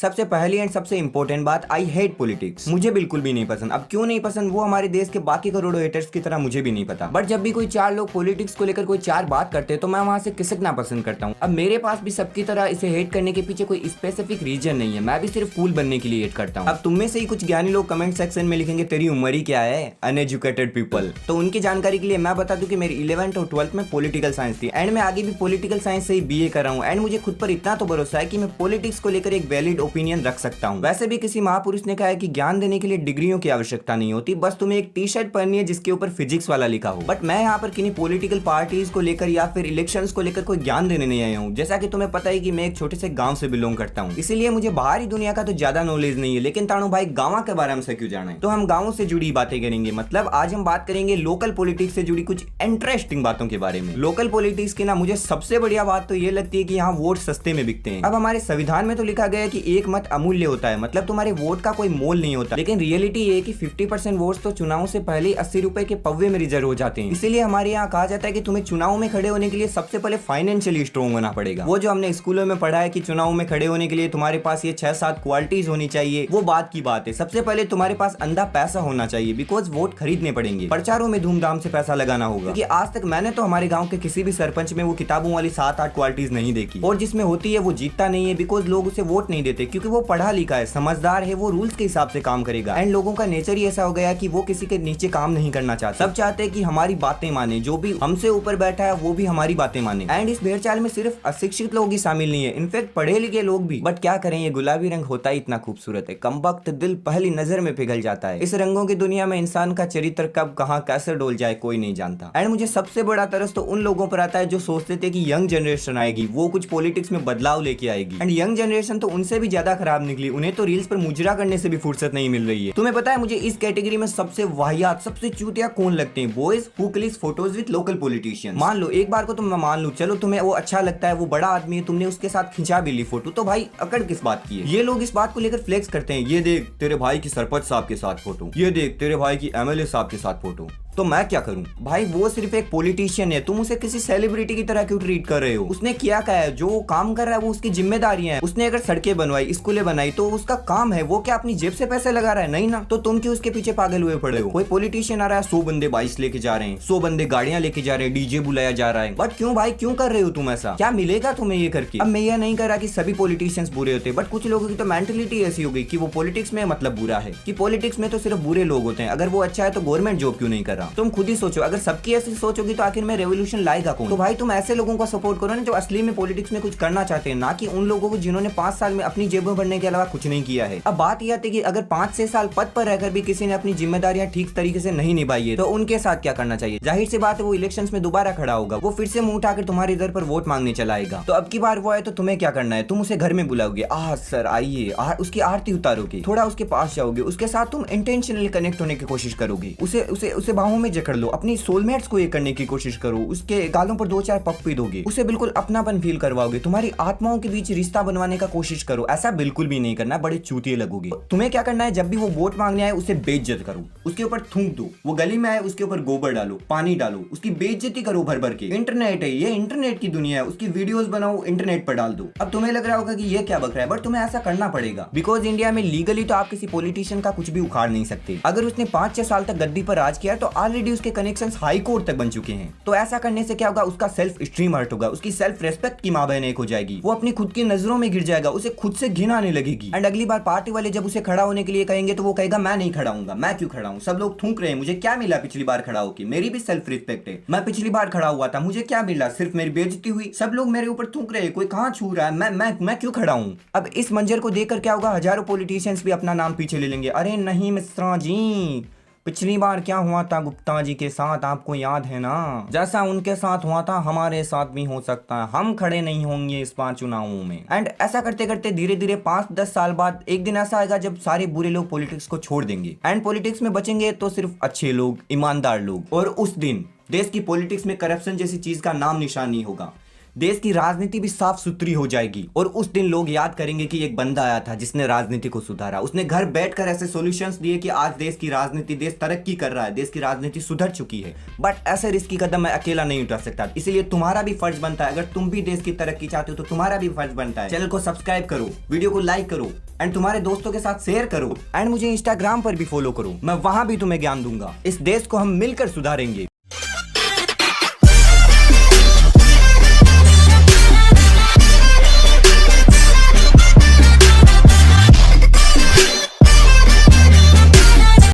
सबसे पहली एंड सबसे इंपॉर्टेंट बात, आई हेट पॉलिटिक्स। मुझे बिल्कुल भी नहीं पसंद। अब क्यों नहीं पसंद, वो हमारे देश के बाकी करोड़ों हेटर्स की तरह मुझे भी नहीं पता, बट जब भी कोई चार लोग पॉलिटिक्स को लेकर कोई चार बात करते हैं तो मैं वहां से खिसकना पसंद करता हूँ। अब मेरे पास भी सबकी तरह इसे हेट करने के पीछे कोई स्पेसिफिक रीजन नहीं है, मैं भी सिर्फ कूल बनने के लिए हेट करता हूँ। अब तुम में से ही कुछ ज्ञानी लोग कमेंट सेक्शन में लिखेंगे तेरी उम्र ही क्या है, अनएजुकेटेड पीपल। तो उनकी जानकारी के लिए मैं बता दूं कि मेरी 11th और 12th में पॉलिटिकल साइंस थी एंड मैं आगे भी पॉलिटिकल साइंस से ही बीए कर रहा हूँ एंड मुझे खुद पर इतना तो भरोसा है कि मैं पॉलिटिक्स को लेकर एक वैलिड ओपिनियन रख सकता हूँ। वैसे भी किसी महापुरुष ने कहा है कि ज्ञान देने के लिए डिग्रियों की आवश्यकता नहीं होती, बस तुम्हें एक टी शर्ट पहननी है जिसके ऊपर फिजिक्स वाला लिखा हो। बट मैं यहाँ पर किन्हीं पॉलिटिकल पार्टीज को लेकर या फिर इलेक्शंस को लेकर कोई ज्ञान देने नहीं आया हूँ। जैसा कि तुम्हें पता है कि मैं एक छोटे से गांव से बिलोंग करता हूँ, इसीलिए मुझे बाहरी दुनिया का तो ज्यादा नॉलेज नहीं है। लेकिन तानू भाई गाँव के बारे में से क्यों जाना है, तो हम गाँव से जुड़ी बातें करेंगे। मतलब आज हम बात करेंगे लोकल पॉलिटिक्स से जुड़ी कुछ इंटरेस्टिंग बातों के बारे में। लोकल पॉलिटिक्स की ना मुझे सबसे बढ़िया बात तो ये लगती है कि यहाँ वोट सस्ते में बिकते हैं। अब हमारे संविधान में तो लिखा गया है कि एक मत अमूल्य होता है, मतलब तुम्हारे वोट का कोई मोल नहीं होता। लेकिन रियलिटी ये है कि 50% वोट्स तो चुनाव से पहले 80 रुपए के पव्वे में रिजर्व हो जाते हैं। इसीलिए हमारे यहाँ कहा जाता है कि तुम्हें चुनाव में खड़े होने के लिए सबसे पहले फाइनेंशियली स्ट्रॉन्ग होना पड़ेगा। वो जो हमने स्कूलों में पढ़ा है कि चुनाव में खड़े होने के लिए तुम्हारे पास ये 6-7 क्वालिटीज होनी चाहिए, वो बात की बात है। सबसे पहले तुम्हारे पास अंधा पैसा होना चाहिए, बिकॉज वोट खरीदने पड़ेंगे, प्रचारों में धूमधाम से पैसा लगाना होगा। क्योंकि आज तक मैंने तो हमारे गाँव के किसी भी सरपंच में वो किताबों वाली 7-8 क्वालिटीज नहीं देखी, और जिसमें होती है वो जीतता नहीं है, बिकॉज लोग उसे वोट नहीं देते क्योंकि वो पढ़ा लिखा है, समझदार है, वो रूल्स के हिसाब से काम करेगा। एंड लोगों का नेचर ही ऐसा हो गया कि वो किसी के नीचे काम नहीं करना चाहते, सब चाहते हैं कि हमारी बातें माने, जो भी हमसे ऊपर बैठा है वो भी हमारी बातें माने। एंड इस भेड़चाल में सिर्फ अशिक्षित लोग ही शामिल नहीं है, इनफैक्ट पढ़े लिखे लोग भी। बट क्या करें, ये गुलाबी रंग होता ही इतना खूबसूरत है, कमबख्त दिल पहली नजर में पिघल जाता है। इस रंगों की दुनिया में इंसान का चरित्र कब कहां कैसे डोल जाए कोई नहीं जानता। एंड मुझे सबसे बड़ा तरस तो उन लोगों पर आता है जो सोचते थे कि यंग जनरेशन आएगी, वो कुछ पॉलिटिक्स में बदलाव लेके आएगी। एंड यंग जनरेशन तो उनसे भी ज्यादा खराब निकली, उन्हें तो रील्स पर मुजरा करने से भी फुर्सत नहीं मिल रही है। तुम्हें पता है मुझे इस कैटेगरी में सबसे वाहियात, सबसे चूतिया कौन लगते हैं? Boys who clicks photos with local politicians. मान लो एक बार को तुम मान लो, चलो तुम्हें वो अच्छा लगता है, वो बड़ा आदमी है, तुमने उसके साथ खिंचा भी ली फोटो, तो भाई अकड़ किस बात की है? ये लोग इस बात को लेकर फ्लेक्स करते हैं, ये देख तेरे भाई की सरपंच साहब के साथ फोटो, ये देख तेरे भाई की एमएलए साहब के साथ फोटो। तो मैं क्या करूं भाई, वो सिर्फ एक पॉलिटिशियन है, तुम उसे किसी सेलिब्रिटी की तरह क्यों ट्रीट कर रहे हो? उसने किया क्या है? जो काम कर रहा है वो उसकी जिम्मेदारियां हैं। उसने अगर सड़कें बनवाई, स्कूलें बनाई, तो उसका काम है। वो क्या अपनी जेब से पैसे लगा रहा है? नहीं ना। तो तुम क्यों उसके पीछे पागल हुए पड़े हो? कोई पॉलिटिशियन आ रहा है, 100 बंदे बाइक लेके जा रहे हैं, 100 बंदे गाड़ियां लेके जा रहे हैं, डीजे बुलाया जा रहा है, बट क्यों भाई, क्यों कर रहे हो तुम ऐसा? क्या मिलेगा तुम्हें ये करके? अब मैं ये नहीं कह रहा कि सभी पॉलिटिशियंस बुरे होते, बट कुछ लोगों की तो मेंटलिटी ऐसी हो गई कि वो पॉलिटिक्स में मतलब बुरा है, कि पॉलिटिक्स में तो सिर्फ बुरे लोग होते हैं, अगर वो अच्छा है तो गवर्नमेंट जॉब क्यों नहीं कर रहा? तुम खुद ही सोचो, अगर सबकी ऐसी सोच होगी तो आखिर में रेवोल्यूशन लाएगा कौन? तो भाई तुम ऐसे लोगों का सपोर्ट करो ना जो असली में पॉलिटिक्स में कुछ करना चाहते हैं, ना कि उन लोगों को जिन्होंने 5 साल में अपनी जेबें भरने के अलावा कुछ नहीं किया है। अब बात यह आती है कि अगर 5-6 साल पद पर रहकर भी किसी ने अपनी जिम्मेदारियां ठीक तरीके से नहीं निभाई है तो उनके साथ क्या करना चाहिए? जाहिर सी बात है वो इलेक्शंस में दोबारा खड़ा होगा, वो फिर से मुंह उठाकर तुम्हारे इधर पर वोट मांगने चला आएगा। तो अब की बार वो आए तो तुम्हें क्या करना है? तुम उसे घर में बुलाओगे, सर आइए, उसकी आरती उतारोगे, थोड़ा उसके पास जाओगे, उसके साथ तुम इंटेंशनली कनेक्ट होने की कोशिश करोगे, उसे बाहों में जकड़ लो, अपनी सोलमेट्स को ये करने की कोशिश करो, उसके गालों पर 2-4 पप्पी दोगे, उसे बिल्कुल अपनापन फील करवाओगे, तुम्हारी आत्माओं के बीच रिश्ता बनवाने का कोशिश करो। ऐसा बिल्कुल भी नहीं करना, बड़े चूतिए लगोगे। तुम्हें क्या करना है, जब भी वो वोट मांगने आए उसे बेइज्जत करो, उसके ऊपर थूक दो, वो गली में आए उसके ऊपर गोबर डालो, पानी डालो, उसकी बेइज्जती करो भर भर के। इंटरनेट है ये, इंटरनेट की दुनिया है, उसकी वीडियोस बनाओ, इंटरनेट पर डाल दो। अब तुम्हें लग रहा होगा कि ये क्या बक रहा है, बट तुम्हें ऐसा करना पड़ेगा, बिकॉज इंडिया में लीगली तो आप किसी पॉलिटिशियन का कुछ भी उखाड़ नहीं सकते। अगर उसने 5-6 साल तक गद्दी पर राज किया तो ऑलरेडी उसके कनेक्शंस हाई कोर्ट तक बन चुके हैं। तो ऐसा करने से क्या होगा, उसका सेल्फ स्टीम हर्ट होगा, उसकी सेल्फ रेस्पेक्ट की मां बहन एक हो जाएगी, वो अपनी खुद की नजरों में गिर जाएगा, उसे खुद से घिन आने लगेगी। एंड अगली बार पार्टी वाले जब उसे खड़ा होने के लिए कहेंगे तो वो कहेगा मैं नहीं खड़ा हूंगा, मैं क्यों खड़ा हूं, सब लोग थूक रहे हैं, मुझे क्या मिला पिछली बार खड़ा होकर? मेरी भी सेल्फ रिस्पेक्ट है, मैं पिछली बार खड़ा हुआ था, मुझे क्या मिला? सिर्फ मेरी बेइज्जती हुई, सब लोग मेरे ऊपर थूक रहे हैं, कोई कहां छू रहा है, मैं क्यों खड़ा हूं? अब इस मंजर को देखकर क्या होगा, हजारों पॉलिटिशियंस भी अपना नाम पीछे ले लेंगे। अरे नहीं मिश्रा जी, पिछली बार क्या हुआ था गुप्ता जी के साथ, आपको याद है ना? जैसा उनके साथ हुआ था हमारे साथ भी हो सकता है, हम खड़े नहीं होंगे इस 5 चुनावों में। एंड ऐसा करते करते धीरे धीरे 5-10 साल बाद एक दिन ऐसा आएगा जब सारे बुरे लोग पॉलिटिक्स को छोड़ देंगे एंड पॉलिटिक्स में बचेंगे तो सिर्फ अच्छे लोग, ईमानदार लोग। और उस दिन देश की पॉलिटिक्स में करप्शन जैसी चीज का नाम निशान नहीं होगा, देश की राजनीति भी साफ सुथरी हो जाएगी। और उस दिन लोग याद करेंगे कि एक बंदा आया था जिसने राजनीति को सुधारा, उसने घर बैठकर ऐसे सॉल्यूशंस दिए कि आज देश की राजनीति, देश तरक्की कर रहा है, देश की राजनीति सुधर चुकी है। बट ऐसे रिस्की कदम मैं अकेला नहीं उठा सकता, इसलिए तुम्हारा भी फर्ज बनता है, अगर तुम भी देश की तरक्की चाहते हो तो तुम्हारा भी फर्ज बनता है, चैनल को सब्सक्राइब करो, वीडियो को लाइक करो एंड तुम्हारे दोस्तों के साथ शेयर करो एंड मुझे इंस्टाग्राम पर भी फॉलो करो, मैं वहां भी तुम्हें ज्ञान दूंगा। इस देश को हम मिलकर सुधारेंगे।